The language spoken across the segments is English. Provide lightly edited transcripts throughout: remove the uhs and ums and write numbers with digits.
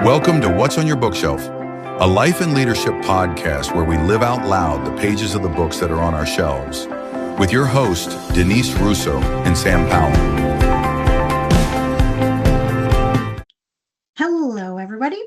Welcome to What's on Your Bookshelf, a life and leadership podcast where we live out loud the pages of the books that are on our shelves, with your hosts, Denise Russo and Sam Powell. Hello, everybody.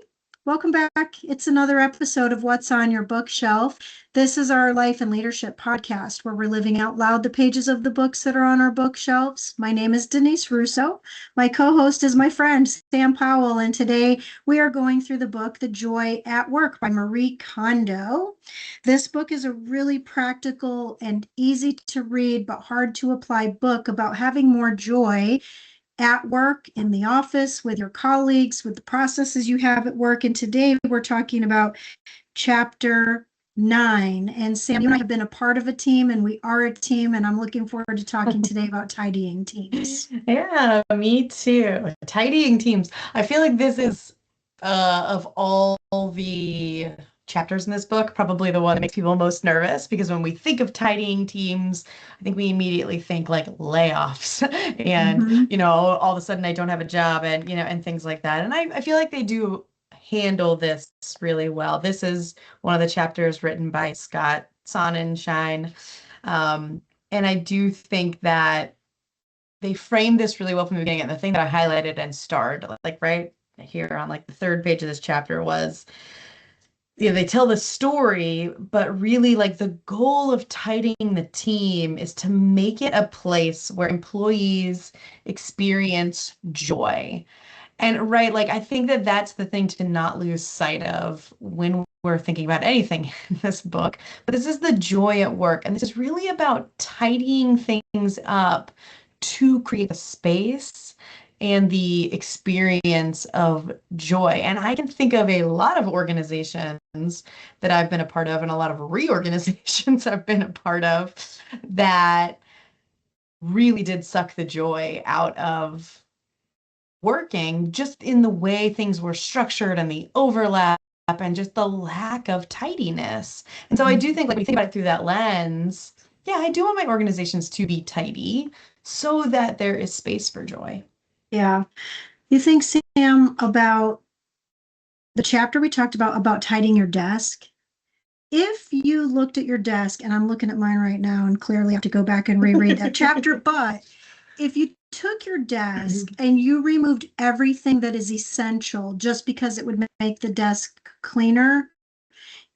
Welcome back. It's another episode of What's on Your Bookshelf. This is our life and leadership podcast where we're living out loud the pages of the books that are on our bookshelves. My name is Denise Russo. My co-host is my friend, Sam Powell, and today we are going through the book, The Joy at Work by Marie Kondo. This book is a really practical and easy to read but hard to apply book about having more joy at work, in the office, with your colleagues, with the processes you have at work. And today we're talking about chapter 9. And Sam, you and I have been a part of a team, and we are a team, and I'm looking forward to talking today about tidying teams. Yeah, me too. Tidying teams. I feel like this is, of all the chapters in this book, probably the one that makes people most nervous, because when we think of tidying teams, I think we immediately think like layoffs and, all of a sudden I don't have a job and, and things like that. And I feel like they do handle this really well. This is one of the chapters written by Scott Sonenshein. And I do think that they framed this really well from the beginning. And the thing that I highlighted and starred, like right here on like the third page of this chapter was, they tell the story, but really like the goal of tidying the team is to make it a place where employees experience joy. And right, like I think that that's the thing to not lose sight of when we're thinking about anything in this book. But this is the joy at work. And this is really about tidying things up to create a space and the experience of joy. And I can think of a lot of organizations that I've been a part of and a lot of reorganizations I've been a part of that really did suck the joy out of working, just in the way things were structured and the overlap and just the lack of tidiness. And so I do think, like, when you think about it through that lens, yeah, I do want my organizations to be tidy so that there is space for joy. Yeah. You think, Sam, about the chapter we talked about tidying your desk? If you looked at your desk, and I'm looking at mine right now and clearly have to go back and reread that chapter, but if you took your desk and you removed everything that is essential just because it would make the desk cleaner,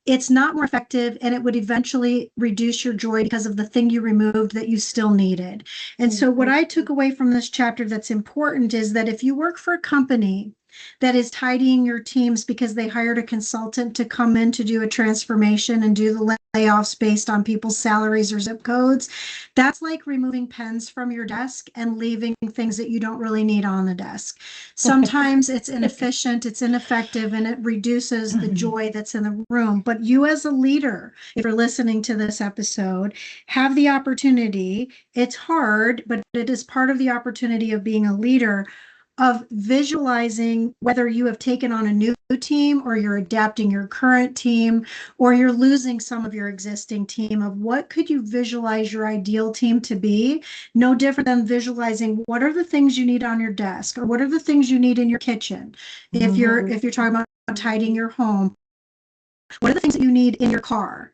it's not more effective, and it would eventually reduce your joy because of the thing you removed that you still needed. And so what I took away from this chapter that's important is that if you work for a company that is tidying your teams because they hired a consultant to come in to do a transformation and do the layoffs based on people's salaries or zip codes, that's like removing pens from your desk and leaving things that you don't really need on the desk. Sometimes it's inefficient, it's ineffective, and it reduces the joy that's in the room. But you as a leader, if you're listening to this episode, have the opportunity. It's hard, but it is part of the opportunity of being a leader, of visualizing whether you have taken on a new team or you're adapting your current team or you're losing some of your existing team, of what could you visualize your ideal team to be. No different than visualizing what are the things you need on your desk or what are the things you need in your kitchen. If you're talking about tidying your home, what are the things that you need in your car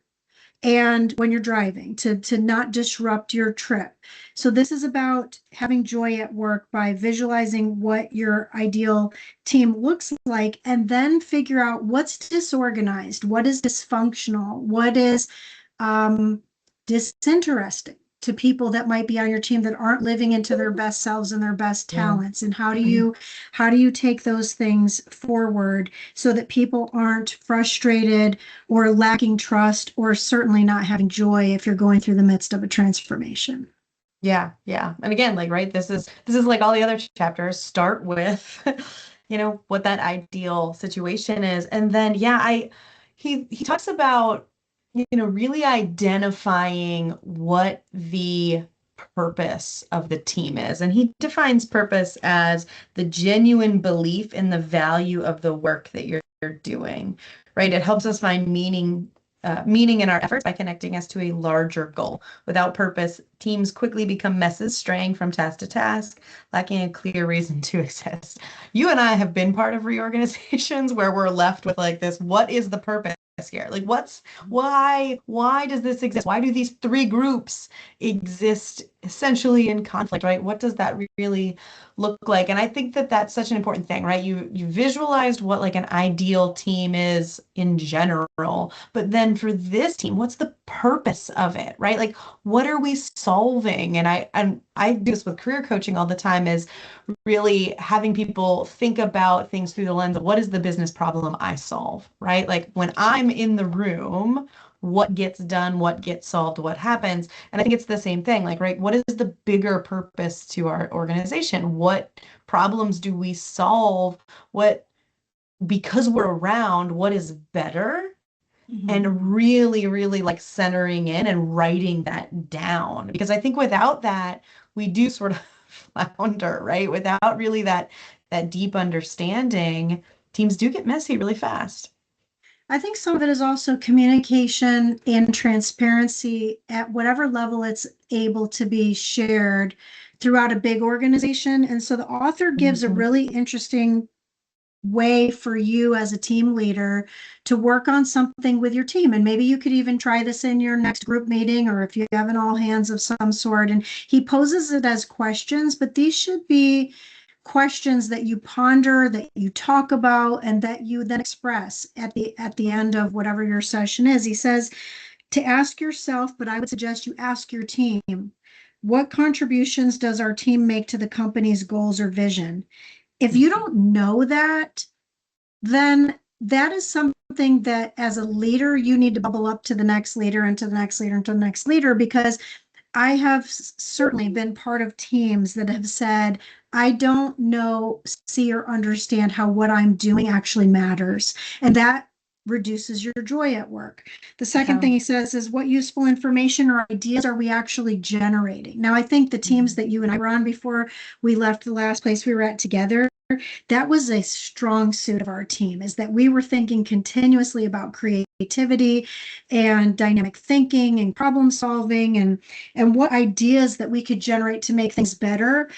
and when you're driving to not disrupt your trip. So this is about having joy at work by visualizing what your ideal team looks like, and then figure out what's disorganized, what is dysfunctional, what is disinteresting to people that might be on your team that aren't living into their best selves and their best talents. And how do you take those things forward so that people aren't frustrated or lacking trust or certainly not having joy if you're going through the midst of a transformation? Yeah. And again, like, right, this is like all the other chapters. Start with, what that ideal situation is. And then, he talks about, really identifying what the purpose of the team is. And he defines purpose as the genuine belief in the value of the work that you're doing, right? It helps us find meaning meaning in our efforts by connecting us to a larger goal. Without purpose, teams quickly become messes, straying from task to task, lacking a clear reason to exist. You and I have been part of reorganizations where we're left with like this, what is the purpose here? Like why does this exist? Why do these three groups exist essentially in conflict, right? What does that really look like? And I think that that's such an important thing, right? You visualized what like an ideal team is in general, but then for this team, what's the purpose of it, right? Like what are we solving? And I do this with career coaching all the time, is really having people think about things through the lens of what is the business problem I solve, right? Like when I'm in the room, what gets done, what gets solved, what happens. And I think it's the same thing, like, right, what is the bigger purpose to our organization? What problems do we solve? What, because we're around, what is better? And really, really like centering in and writing that down. Because I think without that, we do sort of flounder, right? Without really that deep understanding, teams do get messy really fast. I think some of it is also communication and transparency at whatever level it's able to be shared throughout a big organization. And so the author gives a really interesting way for you as a team leader to work on something with your team. And maybe you could even try this in your next group meeting, or if you have an all hands of some sort. And he poses it as questions, but these should be questions that you ponder, that you talk about, and that you then express at the end of whatever your session is. He says to ask yourself, but I would suggest you ask your team, what contributions does our team make to the company's goals or vision? If you don't know that, then that is something that as a leader, you need to bubble up to the next leader and to the next leader and to the next leader, because I have certainly been part of teams that have said, I don't know, see, or understand how what I'm doing actually matters. And that reduces your joy at work. The second thing he says is, what useful information or ideas are we actually generating? Now, I think the teams that you and I were on before we left the last place we were at together, that was a strong suit of our team, is that we were thinking continuously about creativity and dynamic thinking and problem solving and what ideas that we could generate to make things better.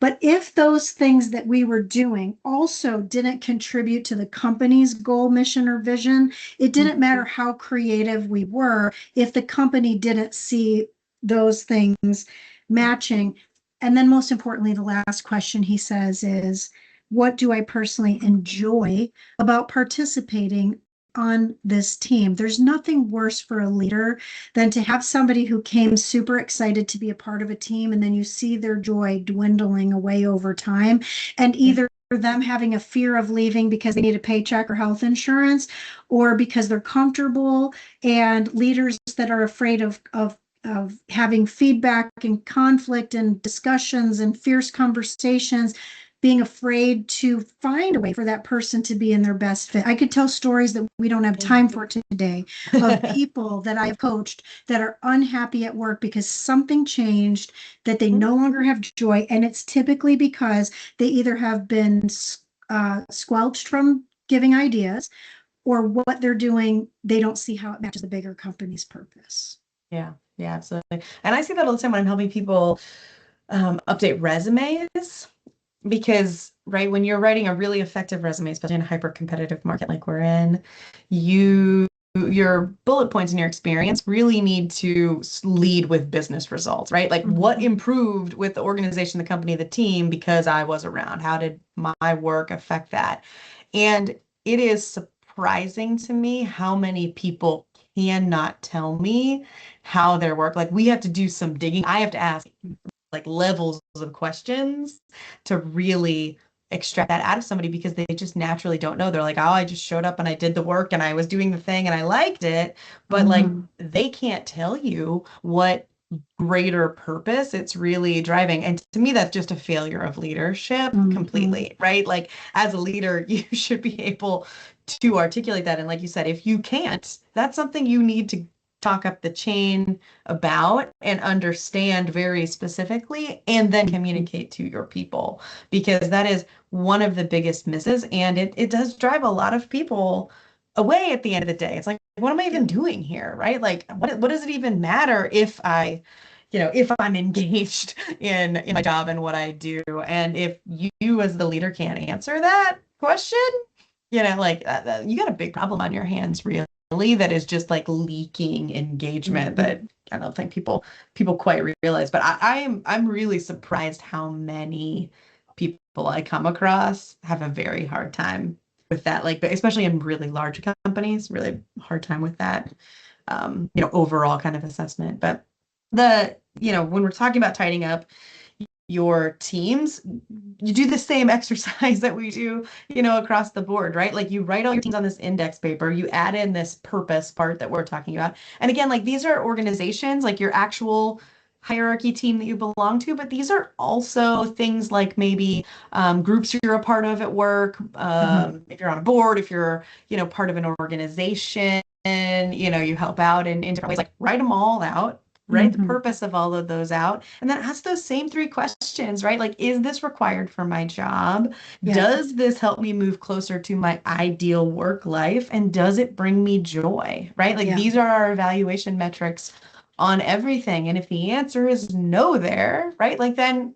But if those things that we were doing also didn't contribute to the company's goal, mission, or vision, it didn't matter how creative we were if the company didn't see those things matching. And then most importantly, the last question he says is, what do I personally enjoy about participating on this team? There's nothing worse for a leader than to have somebody who came super excited to be a part of a team, and then you see their joy dwindling away over time, and either them having a fear of leaving because they need a paycheck or health insurance, or because they're comfortable, and leaders that are afraid of having feedback and conflict and discussions and fierce conversations, being afraid to find a way for that person to be in their best fit. I could tell stories that we don't have time for today of people that I've coached that are unhappy at work because something changed, that they no longer have joy. And it's typically because they either have been squelched from giving ideas, or what they're doing, they don't see how it matches the bigger company's purpose. Yeah, absolutely. And I see that all the time when I'm helping people update resumes. Because, right, when you're writing a really effective resume, especially in a hyper competitive market like we're in, your bullet points and your experience really need to lead with business results, right? Like what improved with the organization, the company, the team, because I was around? How did my work affect that? And it is surprising to me how many people cannot tell me how their work, like we have to do some digging. I have to ask like levels of questions to really extract that out of somebody, because they just naturally don't know. They're like, oh, I just showed up and I did the work and I was doing the thing and I liked it. But like they can't tell you what greater purpose it's really driving. And to me, that's just a failure of leadership completely, right? Like as a leader, you should be able to articulate that. And like you said, if you can't, that's something you need to talk up the chain about and understand very specifically, and then communicate to your people, because that is one of the biggest misses. And it does drive a lot of people away at the end of the day. It's like, what am I even doing here, right? Like, what does it even matter if if I'm engaged in my job and what I do, and if you as the leader can't answer that question, like you got a big problem on your hands, really. That is just like leaking engagement that I don't think people quite realize. But I'm really surprised how many people I come across have a very hard time with that, like, but especially in really large companies, really hard time with that, overall kind of assessment. But when we're talking about tidying up your teams, you do the same exercise that we do, across the board, right? Like you write all your teams on this index paper, you add in this purpose part that we're talking about. And again, like these are organizations, like your actual hierarchy team that you belong to, but these are also things like maybe groups you're a part of at work, if you're on a board, if you're, part of an organization, you help out in different ways, like write them all out. Write the purpose of all of those out, and then ask those same 3 questions, right? Like, is this required for my job? Yeah. Does this help me move closer to my ideal work life? And does it bring me joy, right? Like, these are our evaluation metrics on everything. And if the answer is no there, right? Like, then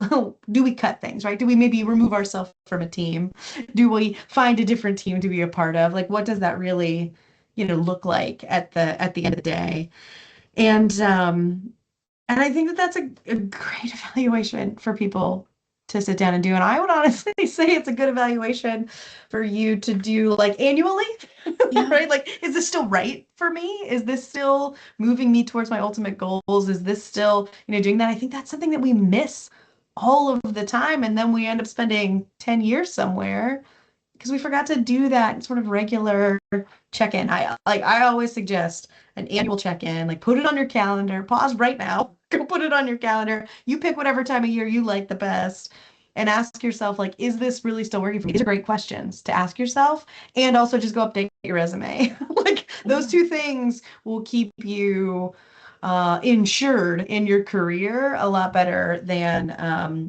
do we cut things, right? Do we maybe remove ourselves from a team? Do we find a different team to be a part of? Like, what does that really, look like at the end of the day? And I think that that's a great evaluation for people to sit down and do. And I would honestly say it's a good evaluation for you to do like annually, right? Like, is this still right for me? Is this still moving me towards my ultimate goals? Is this still, doing that? I think that's something that we miss all of the time. And then we end up spending 10 years somewhere because we forgot to do that sort of regular check-in. I always suggest an annual check-in, like put it on your calendar, pause right now, go put it on your calendar. You pick whatever time of year you like the best and ask yourself, like, is this really still working for me? These are great questions to ask yourself, and also just go update your resume. Like those 2 things will keep you insured in your career a lot better than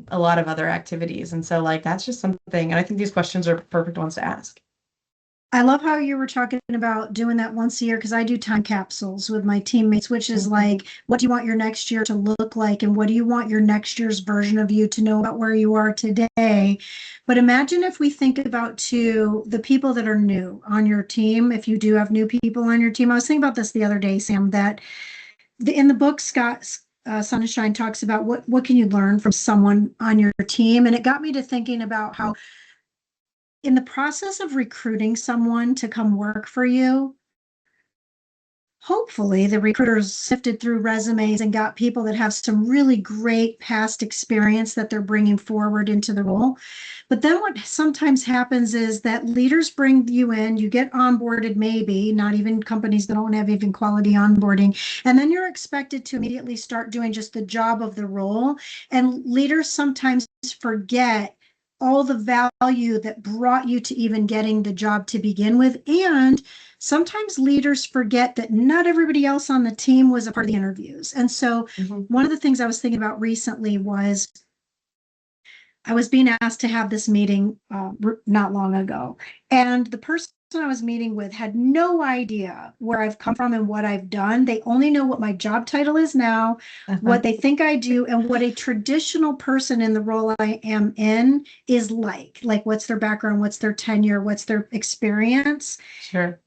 a lot of other activities. And so like, that's just something, and I think these questions are perfect ones to ask. I love how you were talking about doing that once a year, because I do time capsules with my teammates, which is like, what do you want your next year to look like? And what do you want your next year's version of you to know about where you are today? But imagine if we think about too, the people that are new on your team, if you do have new people on your team. I was thinking about this the other day, Sam, that in the book, Scott Sonenshein talks about what can you learn from someone on your team? And it got me to thinking about how in the process of recruiting someone to come work for you, hopefully the recruiters sifted through resumes and got people that have some really great past experience that they're bringing forward into the role. But then what sometimes happens is that leaders bring you in, you get onboarded, maybe not even companies that don't have even quality onboarding, and then you're expected to immediately start doing just the job of the role. And leaders sometimes forget all the value that brought you to even getting the job to begin with. And sometimes leaders forget that not everybody else on the team was a part of the interviews. And so one of the things I was thinking about recently was I was being asked to have this meeting not long ago. And the person I was meeting with had no idea where I've come from and what I've done. They only know what my job title is now, what they think I do, and what a traditional person in the role I am in is like what's their background, what's their tenure, what's their experience. Sure.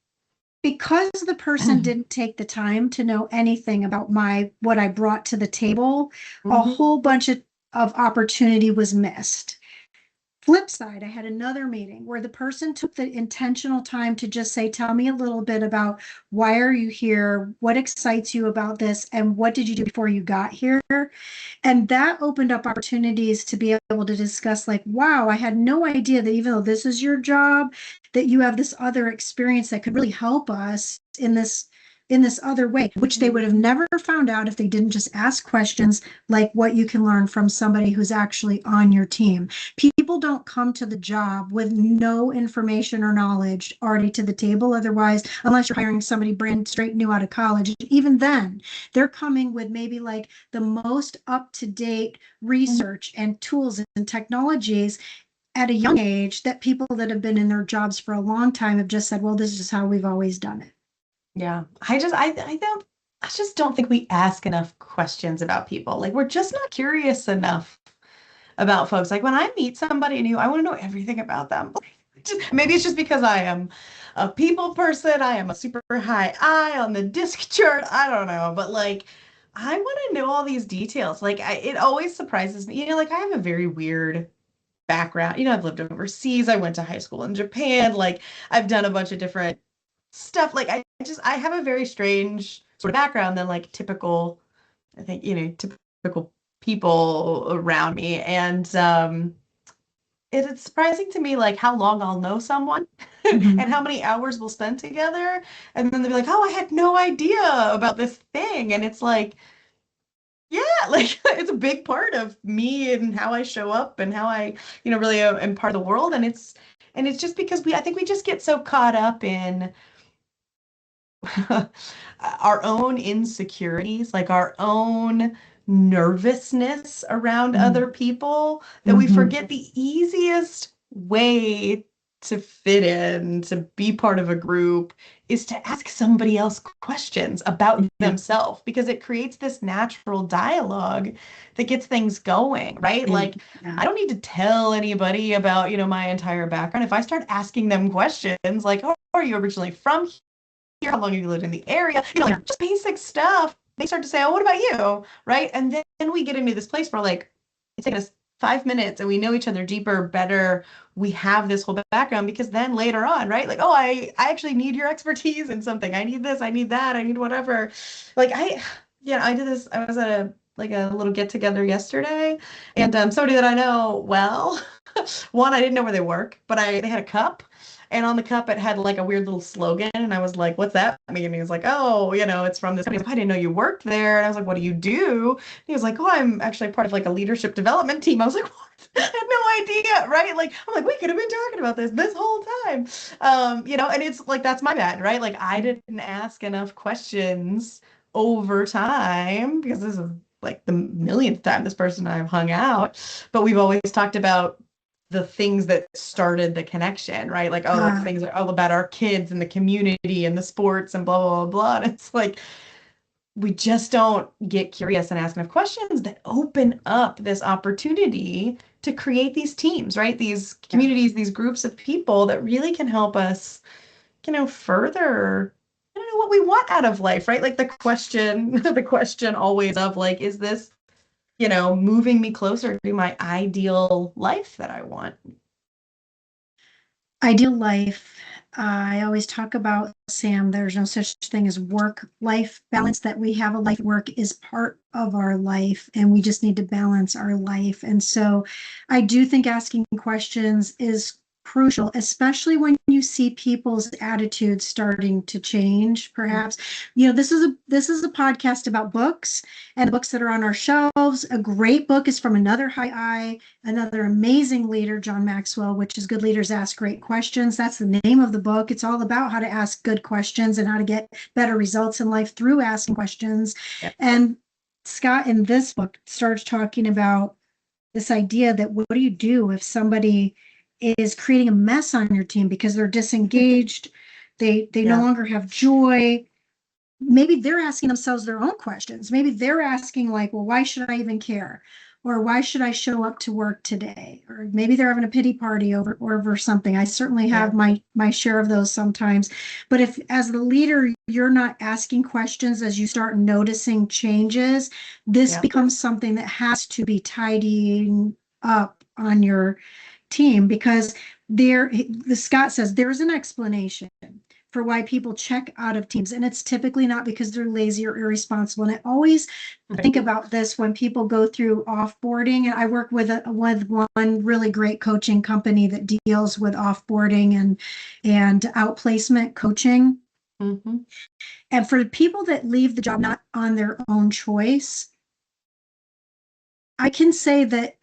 Because the person didn't take the time to know anything about what I brought to the table, a whole bunch of opportunity was missed. Flip side, I had another meeting where the person took the intentional time to just say, tell me a little bit about why are you here? What excites you about this? And what did you do before you got here? And that opened up opportunities to be able to discuss like, wow, I had no idea that even though this is your job, that you have this other experience that could really help us in this other way, which they would have never found out if they didn't just ask questions like what you can learn from somebody who's actually on your team. People don't come to the job with no information or knowledge already to the table. Otherwise, unless you're hiring somebody brand straight new out of college, even then they're coming with maybe like the most up-to-date research and tools and technologies at a young age that people that have been in their jobs for a long time have just said, well, this is how we've always done it. Yeah. I just don't think we ask enough questions about people. Like we're just not curious enough about folks. Like when I meet somebody new, I want to know everything about them. Maybe it's just because I am a people person. I am a super high I on the disc chart. I don't know, but like I want to know all these details. Like it always surprises me. Like I have a very weird background. I've lived overseas. I went to high school in Japan. Like I've done a bunch of different stuff. Like I have a very strange sort of background than like typical, I think, typical people around me. And it's surprising to me like how long I'll know someone Mhm. and how many hours we'll spend together. And then they'll be like, oh, I had no idea about this thing. And it's like, yeah, like it's a big part of me and how I show up and how I, really am part of the world. And it's just because I think we just get so caught up in our own insecurities, like our own nervousness around other people, that we Mhm. forget the easiest way to fit in, to be part of a group, is to ask somebody else questions about Yeah. themselves because it creates this natural dialogue that gets things going, right? Yeah. Like, Yeah. I don't need to tell anybody about, my entire background. If I start asking them questions like, oh, are you originally from here? How long have you lived in the area? Yeah. Just basic stuff. They start to say, oh, what about you? Right. And then we get into this place where like, it's taken us 5 minutes and we know each other deeper, better. We have this whole background because then later on, right? Like, oh, I actually need your expertise in something. I need this, I need that, I need whatever. Like I did this. I was at a little get together yesterday and somebody that I know well, one, I didn't know where they work, but they had a cup. And on the cup, it had like a weird little slogan. And I was like, what's that mean? And he was like, oh, it's from this company. I was like, I didn't know you worked there. And I was like, what do you do? And he was like, oh, I'm actually part of like a leadership development team. I was like, what? I had no idea, right? Like, I'm like, we could have been talking about this whole time. And it's like, that's my bad, right? Like, I didn't ask enough questions over time because this is like the millionth time this person and I have hung out. But we've always talked about the things that started the connection, right? Like, oh, Ah, things are all about our kids and the community and the sports and blah, blah, blah, blah. And it's like, we just don't get curious and ask enough questions that open up this opportunity to create these teams, right? These yeah. communities, these groups of people that really can help us, further, I don't know, what we want out of life, right? Like the question always of like, is this, moving me closer to my ideal life that I want? Ideal life. I always talk about, Sam, there's no such thing as work-life balance, that we have a life. Work is part of our life, and we just need to balance our life. And so I do think asking questions is crucial, especially when you see people's attitudes starting to change, perhaps. This is a podcast about books and the books that are on our shelves. A great book is from another high I, another amazing leader, John Maxwell, which is Good Leaders Ask Great Questions. That's the name of the book. It's all about how to ask good questions and how to get better results in life through asking questions. Yep. And Scott, in this book, starts talking about this idea that what do you do if somebody is creating a mess on your team because they're disengaged, they no Yeah. longer have joy. Maybe they're asking themselves their own questions. Maybe they're asking, like, well, why should I even care? Or why should I show up to work today? Or maybe they're having a pity party over something. I certainly Yeah. have my share of those sometimes. But if, as the leader, you're not asking questions as you start noticing changes, this Yeah. becomes something that has to be tidying up on your team, because the Scott says there's an explanation for why people check out of teams. And it's typically not because they're lazy or irresponsible. And I always think about this when people go through offboarding. And I work with one really great coaching company that deals with offboarding and outplacement coaching. Mm-hmm. And for people that leave the job not on their own choice, I can say that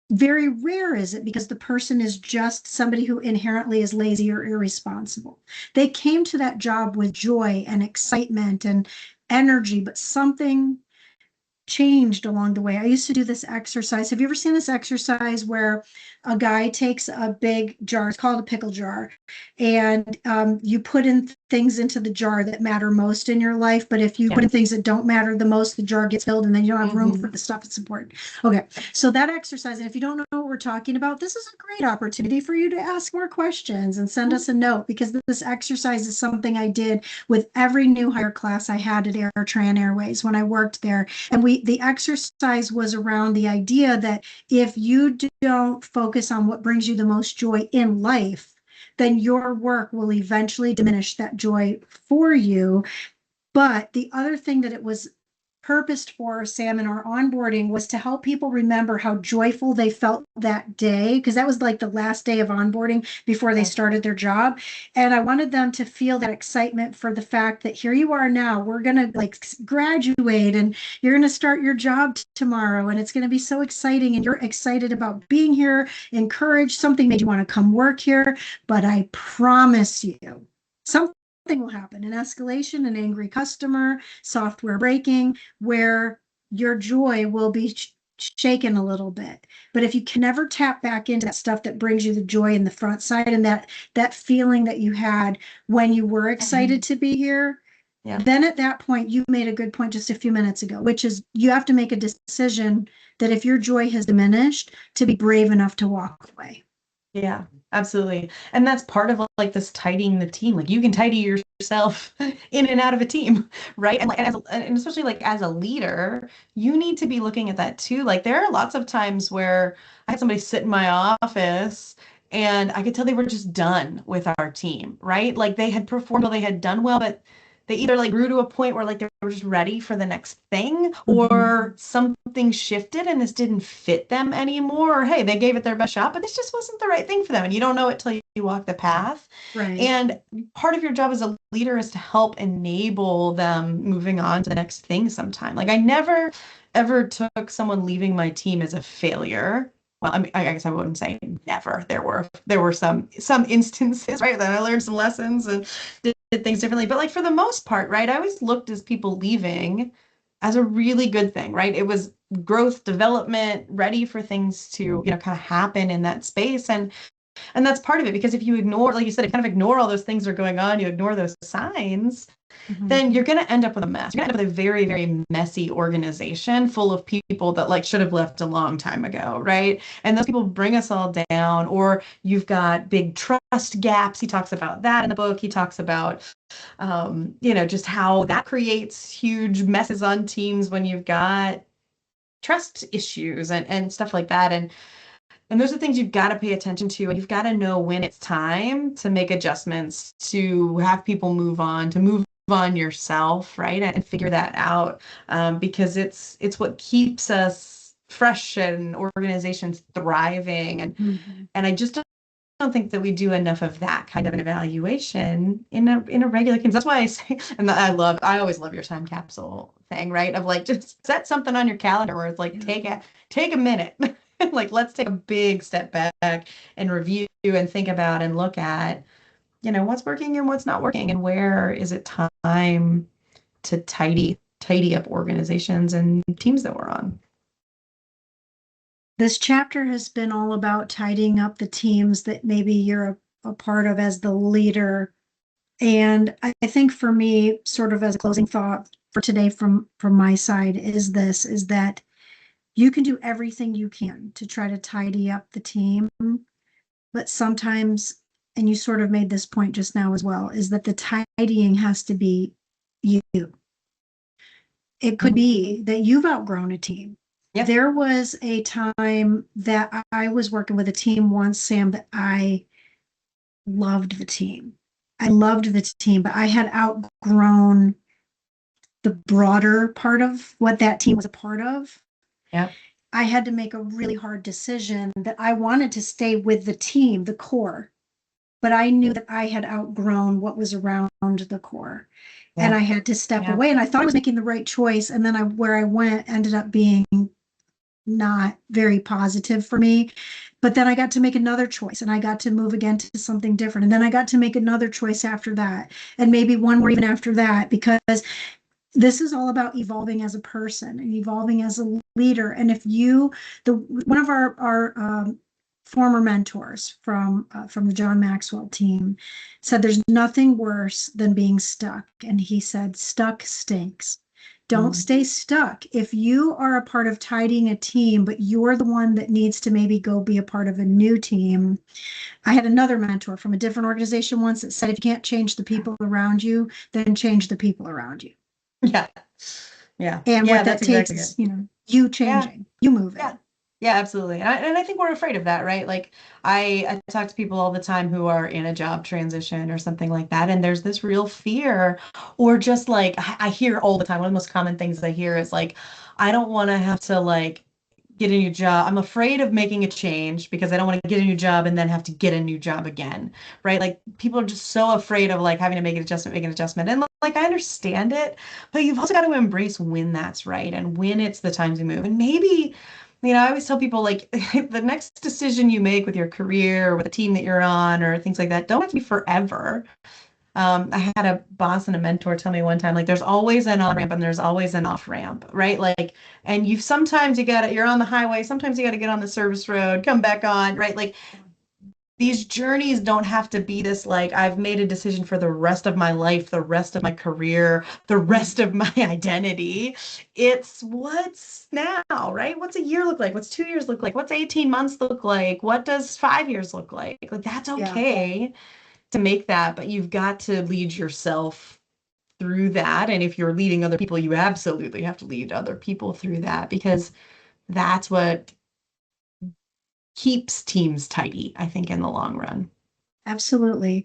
very rare is it because the person is just somebody who inherently is lazy or irresponsible. They came to that job with joy and excitement and energy, but something changed along the way. I used to do this exercise. Have you ever seen this exercise where a guy takes a big jar, it's called a pickle jar, and you put in things into the jar that matter most in your life. But if you put in things that don't matter the most, the jar gets filled and then you don't have room for the stuff that's important. Okay. So that exercise, and if you don't know what we're talking about, this is a great opportunity for you to ask more questions and send us a note, because this exercise is something I did with every new hire class I had at AirTran Airways when I worked there. And the exercise was around the idea that if you don't focus on what brings you the most joy in life, then your work will eventually diminish that joy for you. But the other thing that it was purposed for, Sam, in our onboarding was to help people remember how joyful they felt that day, because that was like the last day of onboarding before they started their job. And I wanted them to feel that excitement for the fact that here you are now, we're going to like graduate and you're going to start your job tomorrow. And it's going to be so exciting. And you're excited about being here, encouraged, something made you want to come work here. But I promise you, something will happen, an escalation, an angry customer, software breaking, where your joy will be shaken a little bit. But if you can never tap back into that stuff that brings you the joy in the front side, and that feeling that you had when you were excited to be here, then at that point, you made a good point just a few minutes ago, which is you have to make a decision that if your joy has diminished, to be brave enough to walk away. Yeah, absolutely. And that's part of like this tidying the team. Like you can tidy yourself in and out of a team, right? And like, and especially like as a leader, you need to be looking at that too. Like there are lots of times where I had somebody sit in my office and I could tell they were just done with our team, right? Like they had performed well, they had done well, but they either like grew to a point where like they were just ready for the next thing, or something shifted and this didn't fit them anymore. Or hey, they gave it their best shot, but this just wasn't the right thing for them. And you don't know it till you walk the path. Right. And part of your job as a leader is to help enable them moving on to the next thing sometime. Like I never ever took someone leaving my team as a failure. Well, I mean, I guess I wouldn't say never. There were some instances, right? That I learned some lessons and did things differently. But like for the most part, right, I always looked as people leaving as a really good thing, right? It was growth, development, ready for things to, you know, kind of happen in that space. And that's part of it, because if you ignore, like you said, if you kind of ignore all those things that are going on, you ignore those signs, then you're going to end up with a mess. You're going to end up with a very, very messy organization full of people that like should have left a long time ago, right? And those people bring us all down. Or you've got big trust gaps. He talks about that in the book. He talks about, you know, just how that creates huge messes on teams when you've got trust issues and stuff like that. And those are things you've got to pay attention to. And you've got to know when it's time to make adjustments, to have people move on, to move on yourself, right? And figure that out, because it's what keeps us fresh and organizations thriving. And I just don't think that we do enough of that kind of an evaluation in a regular case. That's why I say, and I always love your time capsule thing, right? Of like, just set something on your calendar where it's like, take a minute. Like, let's take a big step back and review and think about and look at, you know, what's working and what's not working, and where is it time to tidy up organizations and teams that we're on. This chapter has been all about tidying up the teams that maybe you're a part of as the leader. And I think for me, sort of as a closing thought for today from my side, is that you can do everything you can to try to tidy up the team. But sometimes, and you sort of made this point just now as well, is that the tidying has to be you. It could be that you've outgrown a team. Yep. There was a time that I was working with a team once, Sam, that I loved the team. I loved the team, but I had outgrown the broader part of what that team was a part of. Yep. I had to make a really hard decision that I wanted to stay with the team, the core, but I knew that I had outgrown what was around the core. Yeah. And I had to step away, and I thought I was making the right choice. And then where I went ended up being not very positive for me. But then I got to make another choice, and I got to move again to something different. And then I got to make another choice after that, and maybe one more even after that, because this is all about evolving as a person and evolving as a leader. And if one of our former mentors from the John Maxwell team said there's nothing worse than being stuck. And he said, stuck stinks. Don't stay stuck. If you are a part of tidying a team, but you're the one that needs to maybe go be a part of a new team. I had another mentor from a different organization once that said, if you can't change the people around you, then change the people around you. Yeah. Yeah. And Yeah, what that that's takes exactly is, it. you Yeah. changing, you moving. Yeah. Yeah, absolutely. And I think we're afraid of that, right? Like I talk to people all the time who are in a job transition or something like that, and there's this real fear, or just like I hear all the time, one of the most common things I hear is like, I don't want to have to like get a new job. I'm afraid of making a change because I don't want to get a new job and then have to get a new job again, right? Like people are just so afraid of like having to make an adjustment. And like I understand it, but you've also got to embrace when that's right and when it's the time to move. And maybe, I always tell people like the next decision you make with your career or with the team that you're on or things like that don't have to be forever. I had a boss and a mentor tell me one time, like, there's always an on ramp and there's always an off ramp, right? Like, and you're on the highway, sometimes you got to get on the service road, come back on, right? Like, these journeys don't have to be this, like, I've made a decision for the rest of my life, the rest of my career, the rest of my identity. It's what's now, right? What's a year look like? What's 2 years look like? What's 18 months look like? What does 5 years look like? Like, that's Yeah. okay to make that, but you've got to lead yourself through that. And if you're leading other people, you absolutely have to lead other people through that because that's what keeps teams tidy, I think, in the long run. Absolutely.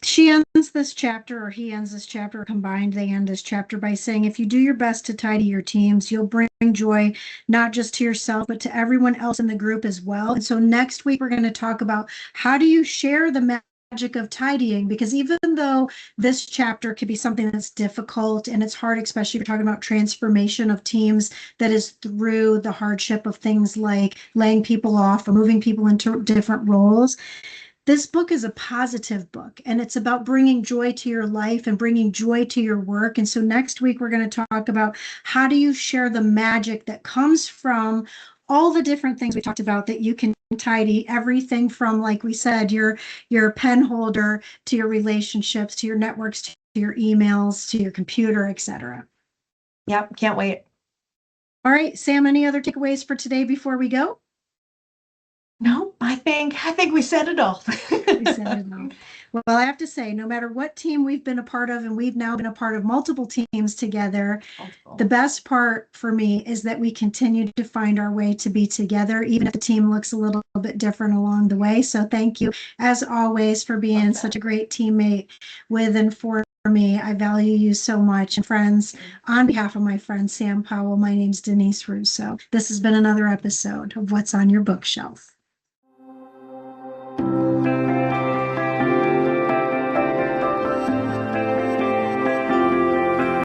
She ends this chapter, or he ends this chapter, or combined, they end this chapter by saying, if you do your best to tidy your teams, you'll bring joy not just to yourself, but to everyone else in the group as well. And so next week, we're going to talk about how do you share the magic of tidying, because even though this chapter could be something that's difficult and it's hard, especially if you're talking about transformation of teams that is through the hardship of things like laying people off or moving people into different roles, this book is a positive book, and it's about bringing joy to your life and bringing joy to your work. And so next week, we're going to talk about how do you share the magic that comes from all the different things we talked about that you can tidy, everything from, like we said, your pen holder to your relationships, to your networks, to your emails, to your computer, etc. Yep, can't wait. All right, Sam, any other takeaways for today before we go? No, I think we said it all. We said it all. Well, I have to say, no matter what team we've been a part of, and we've now been a part of multiple teams together, the best part for me is that we continue to find our way to be together, even if the team looks a little bit different along the way. So thank you, as always, for being such a great teammate with and for me. I value you so much. And friends, on behalf of my friend Sam Powell, my name's Denise Russo. This has been another episode of What's on Your Bookshelf.